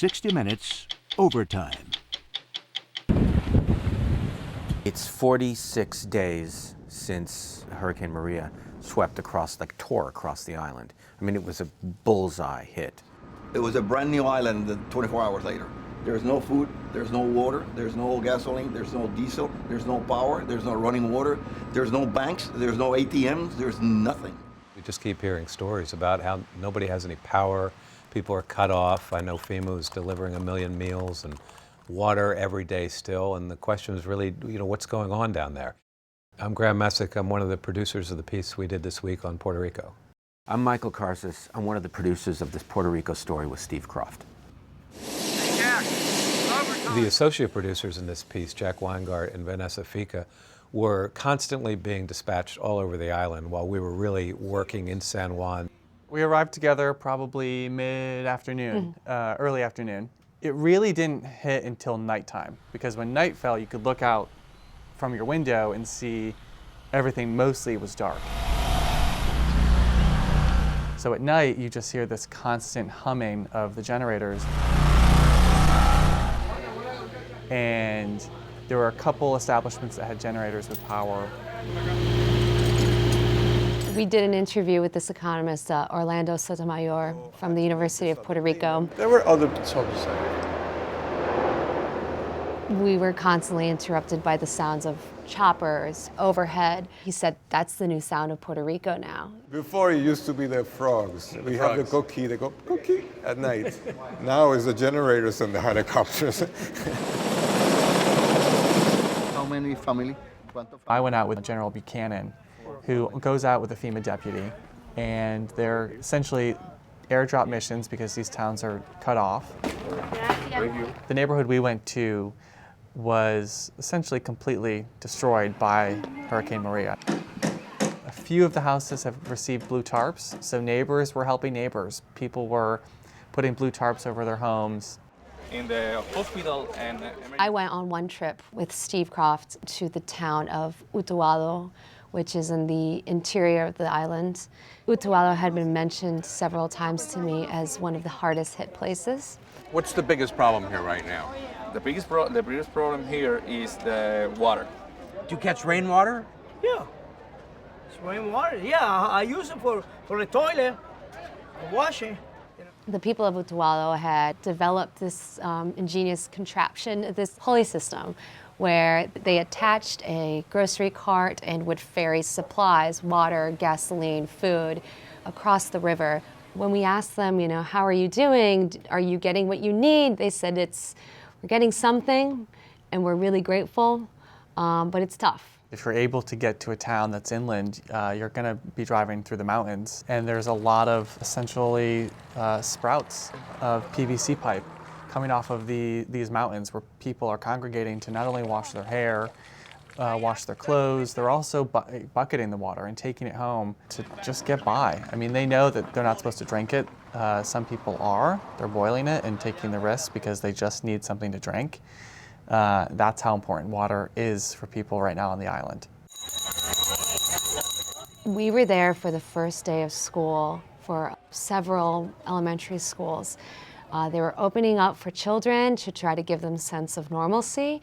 60 Minutes Overtime. It's 46 days since Hurricane Maria swept across, tore across the island. I mean, it was a bullseye hit. It was a brand new island 24 hours later. There's no food, there's no water, there's no gasoline, there's no diesel, there's no power, there's no running water, there's no banks, there's no ATMs, there's nothing. We just keep hearing stories about how nobody has any power, people are cut off. I know FEMA is delivering 1 million meals and water every day still, and the question is really, what's going on down there? I'm Graham Messick. I'm one of the producers of the piece we did this week on Puerto Rico. I'm Michael Karsis. I'm one of the producers of this Puerto Rico story with Steve Kroft. The associate producers in this piece, Jack Weingart and Vanessa Fica, were constantly being dispatched all over the island while we were really working in San Juan. We arrived together probably mid-afternoon, early afternoon. It really didn't hit until nighttime, because when night fell, you could look out from your window and see everything mostly was dark. So at night, you just hear this constant humming of the generators. And there were a couple establishments that had generators with power. We did an interview with this economist, Orlando Sotomayor, from the University of Puerto Rico. There were other sources. We were constantly interrupted by the sounds of choppers overhead. He said, that's the new sound of Puerto Rico now. Before it used to be the frogs. We have the cookie, they go cookie at night. Now it's the generators and the helicopters. How many family? I went out with General Buchanan, who goes out with a FEMA deputy, and they're essentially airdrop missions because these towns are cut off. The neighborhood we went to was essentially completely destroyed by Hurricane Maria. A few of the houses have received blue tarps, so neighbors were helping neighbors. People were putting blue tarps over their homes. In the hospital and I went on one trip with Steve Kroft to the town of Utuado, which is in the interior of the island. Utuado had been mentioned several times to me as one of the hardest hit places. What's the biggest problem here right now? the biggest problem here is the water. Do you catch rainwater? Yeah, it's rainwater. Yeah, I use it for the toilet, washing. The people of Utuado had developed this ingenious contraption, this pulley system, where they attached a grocery cart and would ferry supplies, water, gasoline, food, across the river. When we asked them, how are you doing? Are you getting what you need? They said we're getting something, and we're really grateful, but it's tough. If you're able to get to a town that's inland, you're going to be driving through the mountains, and there's a lot of essentially sprouts of PVC pipe coming off of these mountains where people are congregating to not only wash their hair, wash their clothes, they're also bucketing the water and taking it home to just get by. I mean, they know that they're not supposed to drink it. Some people are. They're boiling it and taking the risk because they just need something to drink. That's how important water is for people right now on the island. We were there for the first day of school for several elementary schools. They were opening up for children to try to give them a sense of normalcy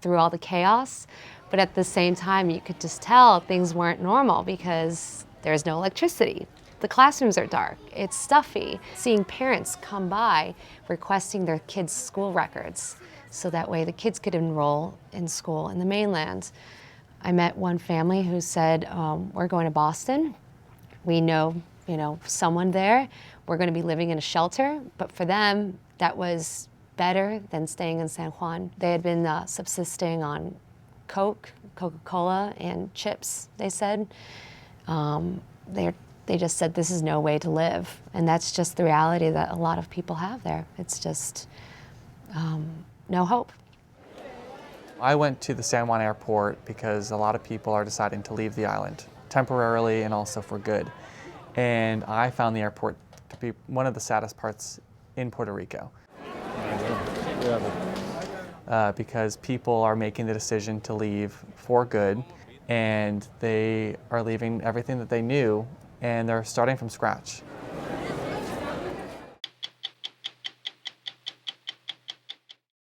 through all the chaos. But at the same time, you could just tell things weren't normal because there's no electricity. The classrooms are dark, it's stuffy. Seeing parents come by requesting their kids' school records so that way the kids could enroll in school in the mainland. I met one family who said, we're going to Boston. We know, someone there. We're going to be living in a shelter. But for them, that was better than staying in San Juan. They had been subsisting on Coke, Coca-Cola, and chips, they said. They just said this is no way to live. And that's just the reality that a lot of people have there. It's just no hope. I went to the San Juan airport because a lot of people are deciding to leave the island temporarily and also for good. And I found the airport to be one of the saddest parts in Puerto Rico. Because people are making the decision to leave for good, and they are leaving everything that they knew, and they're starting from scratch.